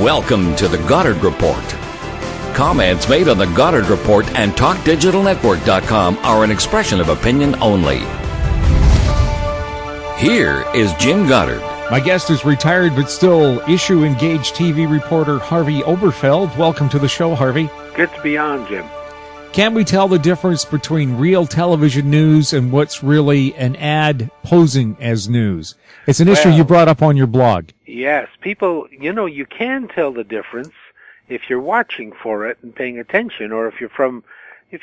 Welcome to the Goddard Report. Comments made on the Goddard Report and TalkDigitalNetwork.com are an expression of opinion only. Here is Jim Goddard. My guest is retired but still issue-engaged TV reporter Harvey Oberfeld. Welcome to the show, Harvey. Good to be on, Jim. Can we tell the difference between real television news and what's really an ad posing as news? It's an issue you brought up on your blog. Yes, people, you can tell the difference if you're watching for it and paying attention, or if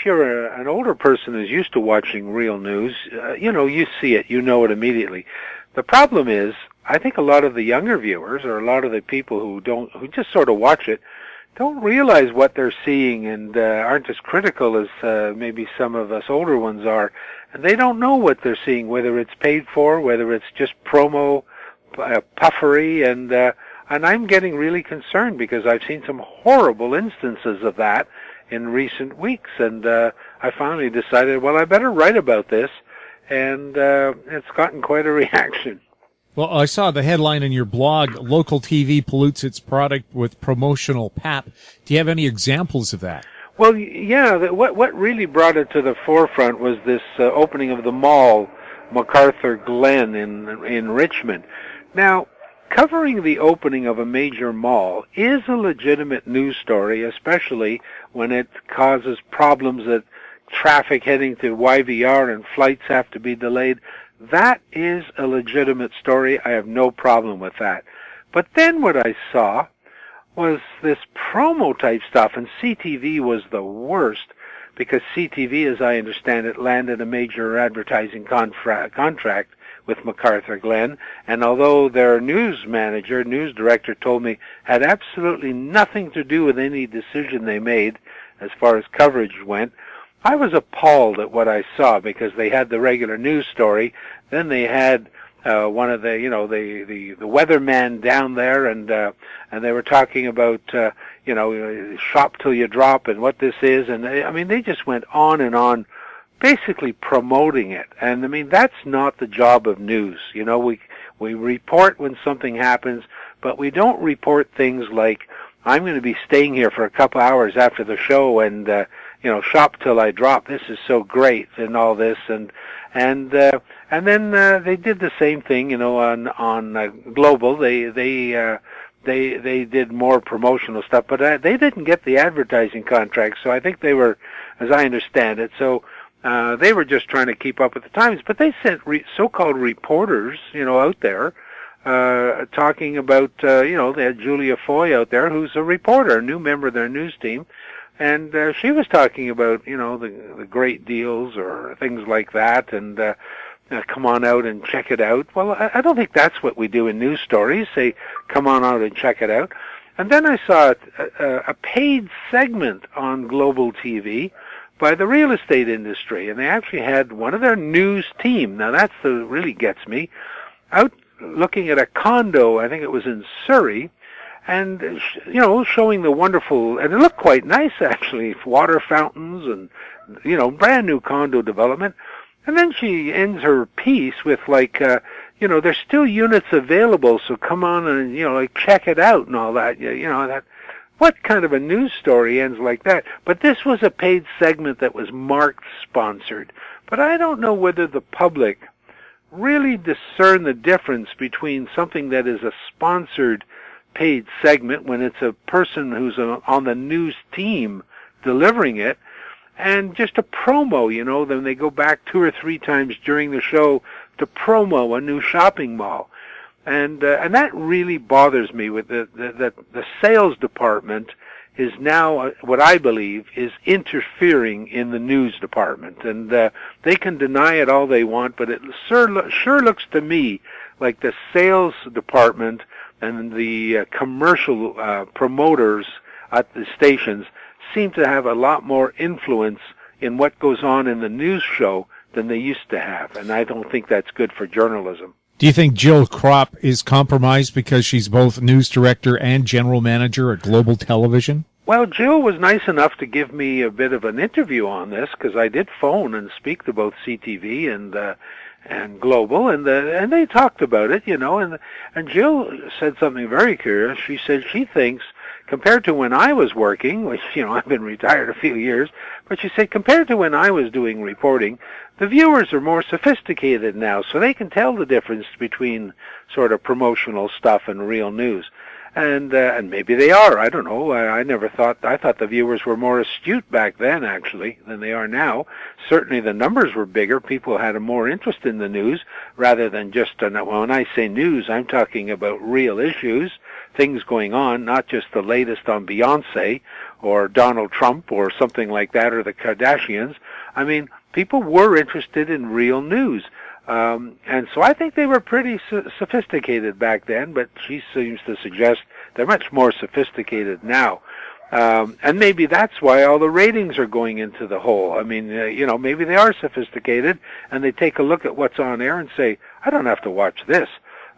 you're an older person who's used to watching real news, you see it, you know it immediately. The problem is, I think a lot of the younger viewers, or a lot of the people who just sort of watch it, don't realize what they're seeing and aren't as critical as maybe some of us older ones are. And they don't know what they're seeing, whether it's paid for, whether it's just promo, puffery, and I'm getting really concerned because I've seen some horrible instances of that in recent weeks, and I finally decided, well, I better write about this, and it's gotten quite a reaction. Well, I saw the headline in your blog, Local TV Pollutes Its Product with Promotional Pap. Do you have any examples of that? Well, yeah, what really brought it to the forefront was this opening of the mall, MacArthur Glen in Richmond. Now, covering the opening of a major mall is a legitimate news story, especially when it causes problems that traffic heading to YVR and flights have to be delayed. That is a legitimate story. I have no problem with that. But then what I saw was this promo type stuff, and CTV was the worst, because CTV, as I understand it, landed a major advertising contract with MacArthur Glen, and although their news director told me had absolutely nothing to do with any decision they made as far as coverage went, I was appalled at what I saw, because they had the regular news story, then they had one of the the weatherman down there, and they were talking about shop till you drop and what this is, and they just went on and on, basically promoting it. And that's not the job of news. We report when something happens, but we don't report things like, I'm going to be staying here for a couple hours after the show, and shop till I drop. This is so great, and all this, and then they did the same thing, on Global. They did more promotional stuff, but they didn't get the advertising contract. So I think they were, as I understand it, they were just trying to keep up with the times. But they sent so-called reporters, out there, talking about, they had Julia Foy out there, who's a reporter, a new member of their news team. And she was talking about, the great deals or things like that, and come on out and check it out. Well, I don't think that's what we do in news stories, say, come on out and check it out. And then I saw a paid segment on Global TV by the real estate industry, and they actually had one of their news team, now that's the really gets me, out looking at a condo, I think it was in Surrey, and, showing the wonderful, and it looked quite nice, actually, water fountains and, brand new condo development. And then she ends her piece with, there's still units available, so come on and, check it out and all that. What kind of a news story ends like that? But this was a paid segment that was marked sponsored. But I don't know whether the public really discern the difference between something that is a sponsored paid segment, when it's a person who's on the news team delivering it, and just a promo, then they go back 2 or 3 times during the show to promo a new shopping mall. And that really bothers me, with the sales department is now, what I believe, is interfering in the news department. And they can deny it all they want, but it sure looks to me like the sales department and the commercial promoters at the stations seem to have a lot more influence in what goes on in the news show than they used to have, and I don't think that's good for journalism. Do you think Jill Krop is compromised because she's both news director and general manager at Global Television? Well, Jill was nice enough to give me a bit of an interview on this, because I did phone and speak to both CTV global, and they talked about it, and Jill said something very curious. She said she thinks, compared to when I was working, which, I've been retired a few years, but she said compared to when I was doing reporting, the viewers are more sophisticated now, so they can tell the difference between sort of promotional stuff and real news. And maybe they are. I don't know. I thought the viewers were more astute back then, actually, than they are now. Certainly the numbers were bigger. People had a more interest in the news rather than just, when I say news, I'm talking about real issues, things going on, not just the latest on Beyonce or Donald Trump or something like that, or the Kardashians. I mean, people were interested in real news. And so I think they were pretty sophisticated back then, but she seems to suggest they're much more sophisticated now. And maybe that's why all the ratings are going into the hole. I mean, maybe they are sophisticated, and they take a look at what's on air and say, I don't have to watch this.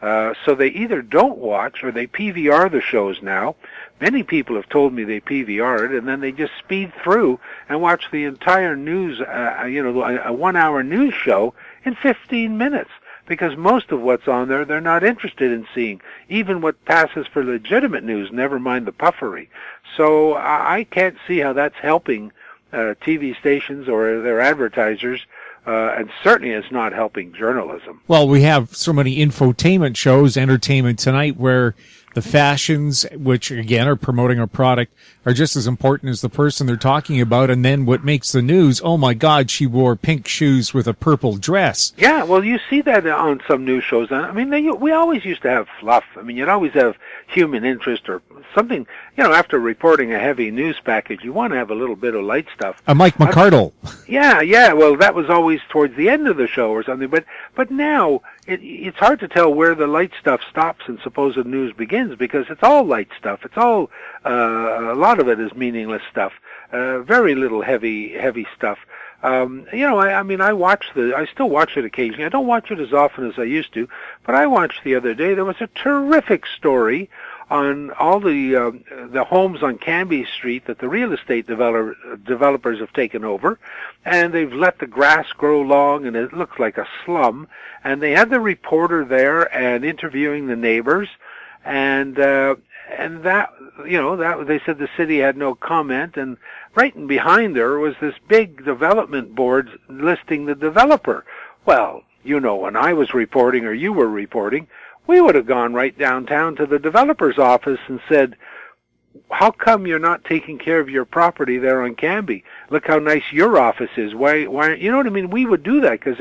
So they either don't watch or they PVR the shows now. Many people have told me they PVR it, and then they just speed through and watch the entire news, a 1 hour news show in 15 minutes. Because most of what's on there, they're not interested in seeing. Even what passes for legitimate news, never mind the puffery. So I can't see how that's helping TV stations or their advertisers. And certainly it's not helping journalism. Well, we have so many infotainment shows, Entertainment Tonight, where the fashions, which again are promoting a product, are just as important as the person they're talking about. And then what makes the news, oh my God, she wore pink shoes with a purple dress. Yeah, well, you see that on some news shows. I mean, we always used to have fluff. I mean, you'd always have human interest or something. After reporting a heavy news package, you want to have a little bit of light stuff. Mike McCardle. Yeah. Well, that was always towards the end of the show or something. But now it's hard to tell where the light stuff stops and supposed news begins, because it's all light stuff. It's all a lot of it is meaningless stuff. Very little heavy stuff. I mean, I still watch it occasionally. I don't watch it as often as I used to, but I watched the other day. There was a terrific story on all the homes on Canby Street that the real estate developers have taken over, and they've let the grass grow long, and it looks like a slum. And they had the reporter there and interviewing the neighbors, and that they said the city had no comment, and right in behind there was this big development board listing the developer. Well, when I was reporting or you were reporting, we would have gone right downtown to the developer's office and said, how come you're not taking care of your property there on Canby? Look how nice your office is. Why, you know what I mean? We would do that because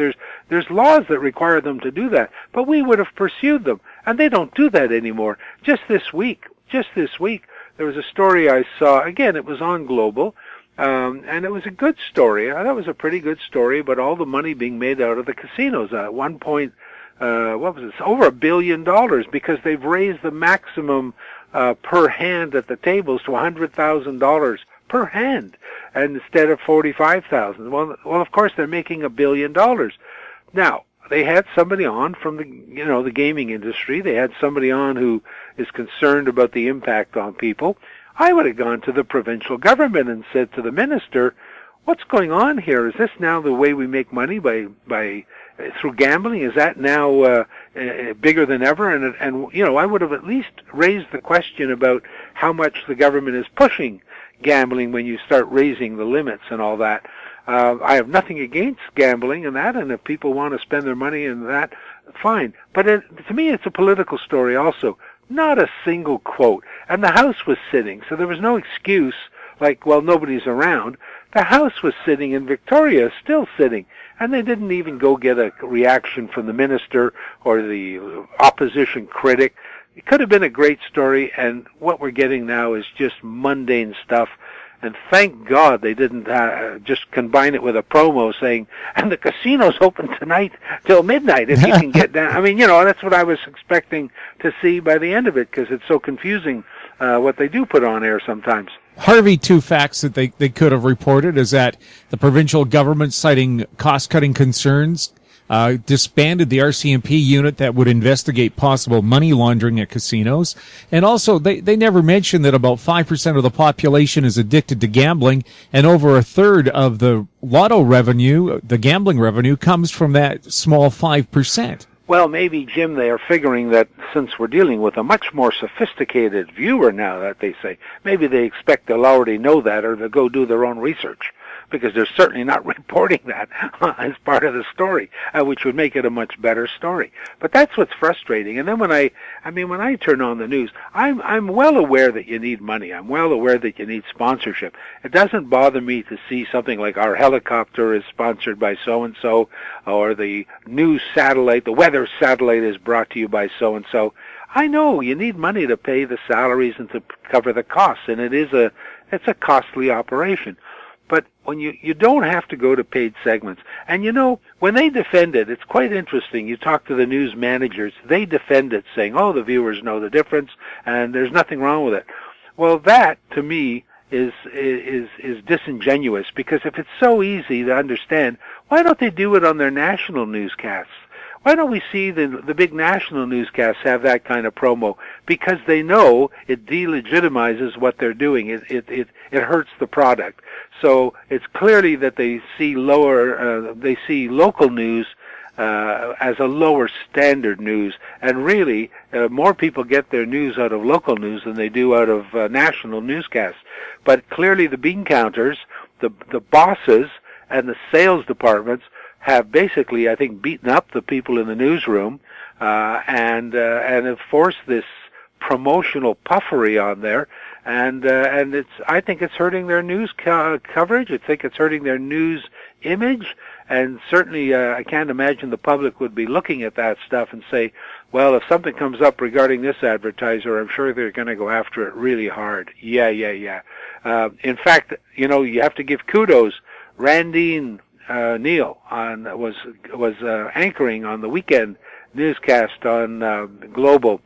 there's laws that require them to do that, but we would have pursued them, and they don't do that anymore. Just this week, there was a story I saw. Again, it was on Global, and it was a good story. I thought it was a pretty good story about all the money being made out of the casinos. At one point, over $1 billion, because they've raised the maximum per hand at the tables to $100,000 per hand, and instead of $45,000. Well, of course they're making $1 billion. Now, they had somebody on from the gaming industry. They had somebody on who is concerned about the impact on people. I would have gone to the provincial government and said to the minister, what's going on here? Is this now the way we make money by through gambling? Is that now bigger than ever? And I would have at least raised the question about how much the government is pushing gambling when you start raising the limits and all that. I have nothing against gambling and that, and if people want to spend their money in that, fine. But to me, it's a political story also. Not a single quote. And the House was sitting, so there was no excuse like, well, nobody's around. The House was sitting and Victoria is still sitting, and they didn't even go get a reaction from the minister or the opposition critic. It could have been a great story, and what we're getting now is just mundane stuff. And thank God they didn't just combine it with a promo saying, and the casino's open tonight till midnight if you can get down. I mean, that's what I was expecting to see by the end of it, because it's so confusing what they do put on air sometimes. Harvey, two facts that they could have reported is that the provincial government, citing cost-cutting concerns, disbanded the RCMP unit that would investigate possible money laundering at casinos. And also, they never mentioned that about 5% of the population is addicted to gambling, and over a third of the lotto revenue, the gambling revenue, comes from that small 5%. Well, maybe, Jim, they are figuring that since we're dealing with a much more sophisticated viewer now, that they say, maybe they expect they'll already know that, or they'll go do their own research, because they're certainly not reporting that as part of the story, which would make it a much better story. But that's what's frustrating. And then when I turn on the news, I'm well aware that you need money. I'm well aware that you need sponsorship. It doesn't bother me to see something like our helicopter is sponsored by so-and-so, or the news satellite, the weather satellite is brought to you by so-and-so. I know you need money to pay the salaries and to cover the costs, and it's a costly operation. But when you don't have to go to paid segments. And when they defend it, it's quite interesting. You talk to the news managers, they defend it saying, oh, the viewers know the difference and there's nothing wrong with it. Well, that to me is disingenuous, because if it's so easy to understand, why don't they do it on their national newscasts? Why don't we see the big national newscasts have that kind of promo? Because they know it delegitimizes what they're doing. It hurts the product. So it's clearly that they see local news as a lower standard news, and really more people get their news out of local news than they do out of national newscasts. But clearly the bean counters, the bosses, and the sales departments have basically, I think, beaten up the people in the newsroom and have forced this promotional puffery on there, and I think it's hurting their news coverage. I think it's hurting their news image, and certainly I can't imagine the public would be looking at that stuff and say, well, if something comes up regarding this advertiser, I'm sure they're going to go after it really hard. Yeah. In fact, you have to give kudos. Randine Neal was anchoring on the weekend newscast on Global,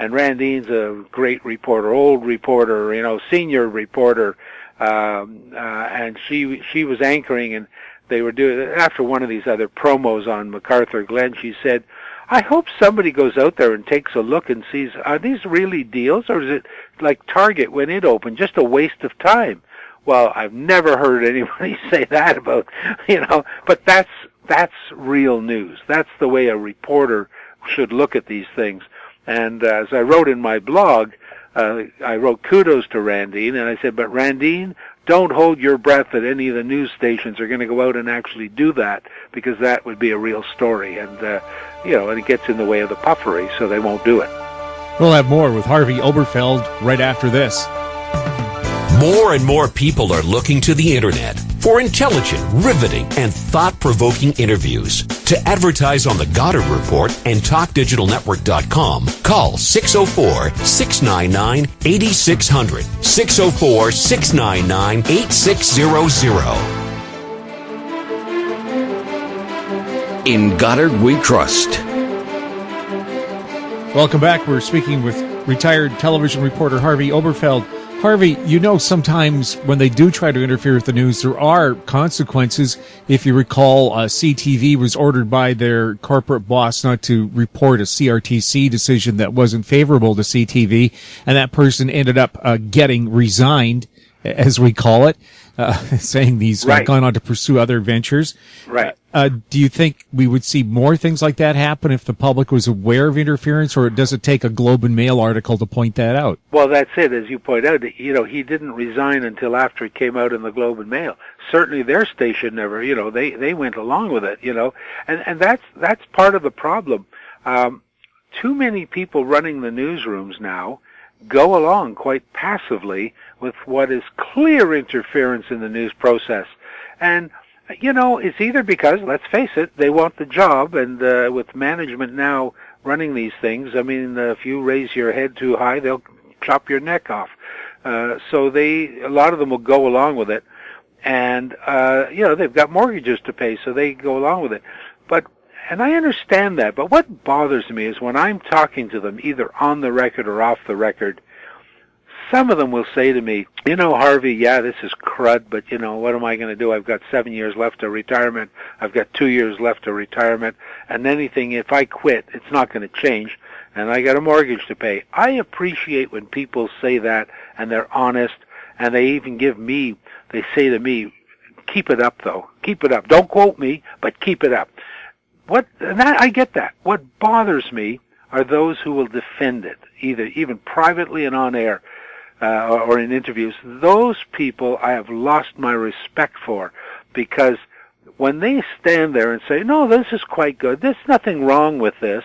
and Randine's a great reporter, old reporter, senior reporter, and she was anchoring, and they were doing, after one of these other promos on MacArthur Glen, she said, I hope somebody goes out there and takes a look and sees, are these really deals, or is it like Target when it opened, just a waste of time? Well, I've never heard anybody say that about, but that's real news. That's the way a reporter should look at these things. And as I wrote in my blog, I wrote kudos to Randine, and I said, but Randine, don't hold your breath that any of the news stations are going to go out and actually do that, because that would be a real story. And, and it gets in the way of the puffery, so they won't do it. We'll have more with Harvey Oberfeld right after this. More and more people are looking to the Internet for intelligent, riveting, and thought-provoking interviews. To advertise on the Goddard Report and TalkDigitalNetwork.com, call 604-699-8600, 604-699-8600. In Goddard we trust. Welcome back. We're speaking with retired television reporter Harvey Oberfeld. Harvey, sometimes when they do try to interfere with the news, there are consequences. If you recall, CTV was ordered by their corporate boss not to report a CRTC decision that wasn't favorable to CTV, and that person ended up getting resigned, as we call it, saying he's gone on to pursue other ventures. Right. Do you think we would see more things like that happen if the public was aware of interference, or does it take a Globe and Mail article to point that out? Well, that's it. As you point out, he didn't resign until after it came out in the Globe and Mail. Certainly their station never, they went along with it, and that's part of the problem. Too many people running the newsrooms now go along quite passively with what is clear interference in the news process. And it's either because, let's face it, they want the job, and with management now running these things, if you raise your head too high, they'll chop your neck off. So a lot of them will go along with it, and they've got mortgages to pay, so they go along with it. And I understand that, but what bothers me is when I'm talking to them, either on the record or off the record, some of them will say to me, you know, Harvey, yeah, this is crud, but, you know, what am I going to do? I've got 7 years left to retirement. I've got 2 years left to retirement. And anything, if I quit, it's not going to change. And I got a mortgage to pay. I appreciate when people say that, and they're honest, and they even they say to me, keep it up, though. Keep it up. Don't quote me, but keep it up. I get that. What bothers me are those who will defend it, even privately and on air, or in interviews. Those people I have lost my respect for, because when they stand there and say, no, this is quite good, there's nothing wrong with this,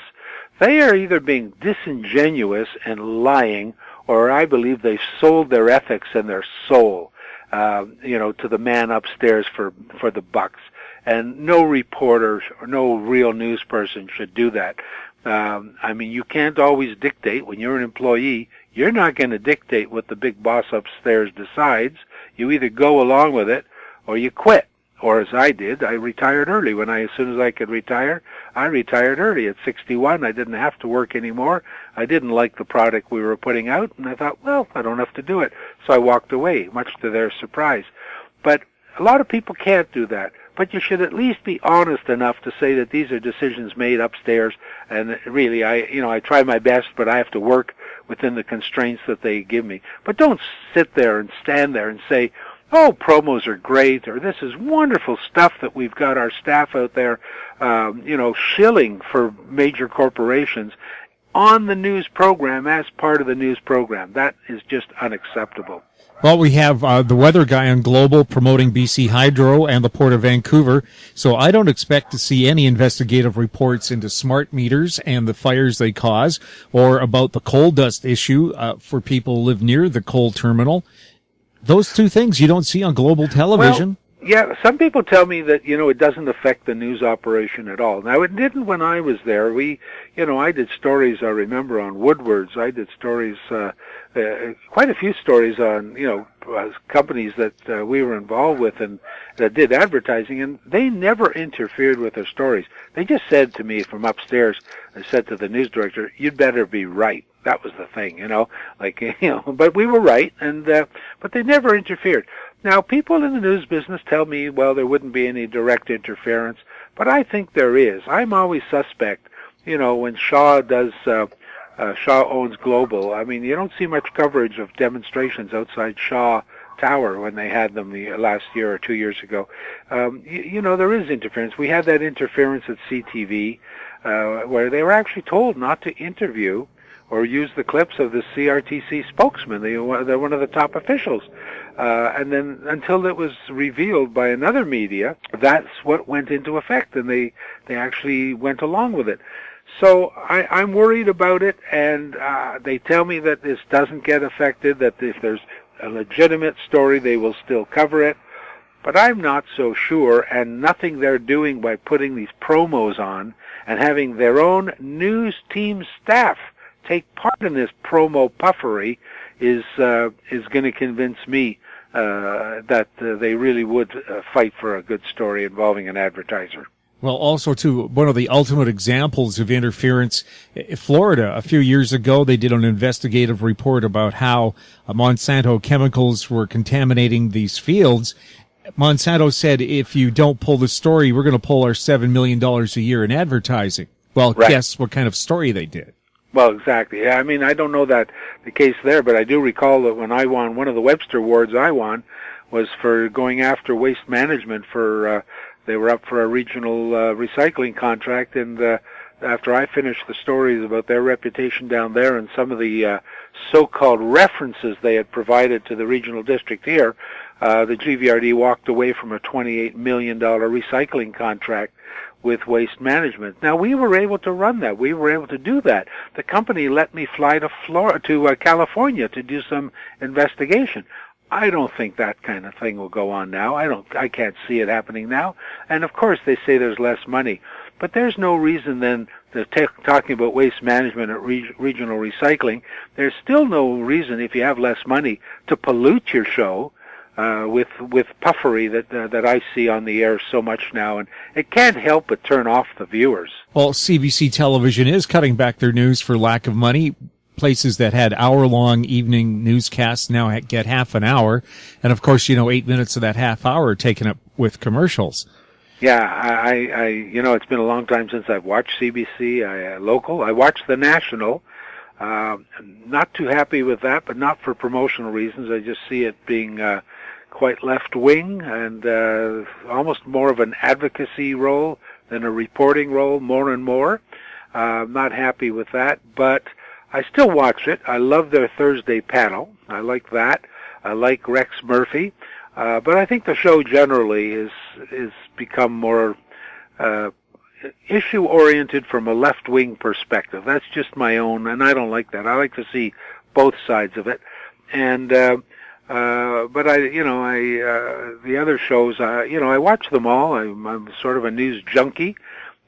they are either being disingenuous and lying, or I believe they've sold their ethics and their soul, to the man upstairs for the bucks. And no reporter or no real news person should do that. You can't always dictate. When you're an employee, you're not going to dictate what the big boss upstairs decides. You either go along with it or you quit. Or as I did, I retired early. As soon as I could retire, I retired early at 61. I didn't have to work anymore. I didn't like the product we were putting out, and I thought, well, I don't have to do it. So I walked away, much to their surprise. But a lot of people can't do that. But you should at least be honest enough to say that these are decisions made upstairs, and really, I try my best, but I have to work within the constraints that they give me. But don't sit there and stand there and say, oh, promos are great, or this is wonderful stuff that we've got our staff out there, shilling for major corporations on the news program as part of the news program. That is just unacceptable. Well, we have the weather guy on Global promoting BC Hydro and the Port of Vancouver, so I don't expect to see any investigative reports into smart meters and the fires they cause, or about the coal dust issue for people who live near the coal terminal. Those two things you don't see on Global television. Well, yeah, some people tell me that, it doesn't affect the news operation at all. Now, it didn't when I was there. I did stories, I remember, on Woodwards. I did stories, quite a few stories on, companies that we were involved with and that did advertising, and they never interfered with their stories. They just said to me from upstairs, I said to the news director, you'd better be right. That was the thing, but we were right, but they never interfered. Now, people in the news business tell me, well, there wouldn't be any direct interference, but I think there is. I'm always suspect, when Shaw owns Global. You don't see much coverage of demonstrations outside Shaw Tower when they had them the last year or 2 years ago. There is interference. We had that interference at CTV, where they were actually told not to interview or use the clips of the CRTC spokesman. They're one of the top officials. And then until it was revealed by another media, that's what went into effect, and they actually went along with it. So I'm worried about it, and they tell me that this doesn't get affected, that if there's a legitimate story, they will still cover it. But I'm not so sure, and nothing they're doing by putting these promos on and having their own news team staff take part in this promo puffery is going to convince me that they really would fight for a good story involving an advertiser. Well, also, too, one of the ultimate examples of interference, Florida, a few years ago, they did an investigative report about how Monsanto chemicals were contaminating these fields. Monsanto said, if you don't pull the story, we're going to pull our $7 million a year in advertising. Well, right. Guess what kind of story they did. Well, exactly. I don't know that the case there, but I do recall that when I won, one of the Webster Awards I won was for going after waste management for, they were up for a regional recycling contract, and after I finished the stories about their reputation down there and some of the so-called references they had provided to the regional district here, the GVRD walked away from a $28 million recycling contract with Waste Management. Now, we were able to run that. We were able to do that. The company let me fly to California to do some investigation. I don't think that kind of thing will go on now. I can't see it happening now. And of course, they say there's less money. But there's no reason then, talking about waste management at regional recycling, there's still no reason, if you have less money, to pollute your show with puffery that I see on the air so much now, and it can't help but turn off the viewers. Well, CBC television is cutting back their news for lack of money. places that had hour-long evening newscasts now get half an hour. And of course, 8 minutes of that half hour are taken up with commercials. Yeah, I it's been a long time since I've watched CBC local. I watched the National. Not too happy with that, but not for promotional reasons. I just see it being quite left-wing and almost more of an advocacy role than a reporting role, more and more. Not happy with that, but I still watch it. I love their Thursday panel. I like that. I like Rex Murphy. But I think the show generally is become more issue-oriented from a left-wing perspective. That's just my own, and I don't like that. I like to see both sides of it. And but the other shows, I watch them all. I'm sort of a news junkie.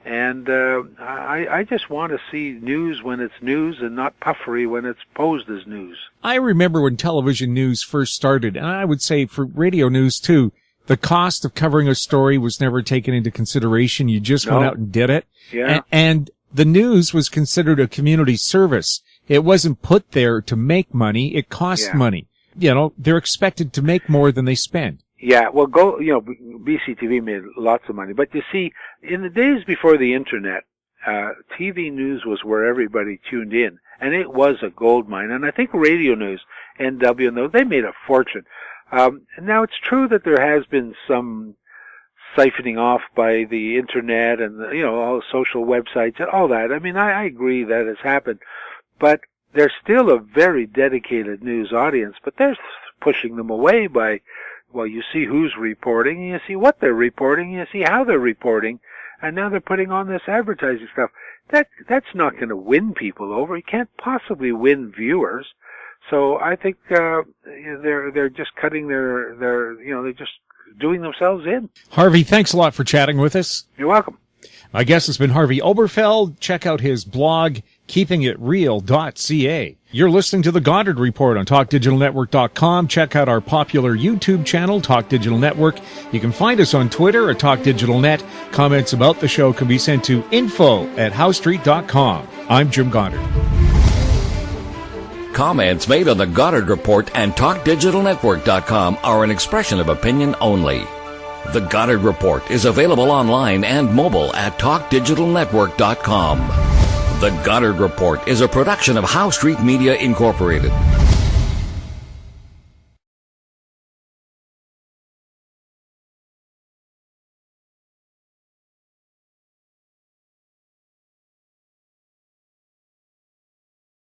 And I just want to see news when it's news and not puffery when it's posed as news. I remember when television news first started, and I would say for radio news too, the cost of covering a story was never taken into consideration. You just went out and did it. Yeah. And the news was considered a community service. It wasn't put there to make money. It cost money. They're expected to make more than they spend. Yeah, well, BCTV made lots of money. But you see, in the days before the Internet, TV news was where everybody tuned in, and it was a gold mine. And I think radio news, NW, they made a fortune. Now, it's true that there has been some siphoning off by the Internet and, all social websites and all that. I mean, I agree that has happened. But there's still a very dedicated news audience, but they're pushing them away by... Well, you see who's reporting, and you see what they're reporting, and you see how they're reporting, and now they're putting on this advertising stuff. That's not going to win people over. You can't possibly win viewers. So I think they're just cutting they're just doing themselves in. Harvey, thanks a lot for chatting with us. You're welcome. My guest has been Harvey Oberfeld. Check out his blog, keepingitreal.ca. You're listening to The Goddard Report on TalkDigitalNetwork.com. Check out our popular YouTube channel, Talk Digital Network. You can find us on Twitter at TalkDigitalNet. Comments about the show can be sent to info@howstreet.com. I'm Jim Goddard. Comments made on The Goddard Report and TalkDigitalNetwork.com are an expression of opinion only. The Goddard Report is available online and mobile at TalkDigitalNetwork.com. The Goddard Report is a production of How Street Media Incorporated.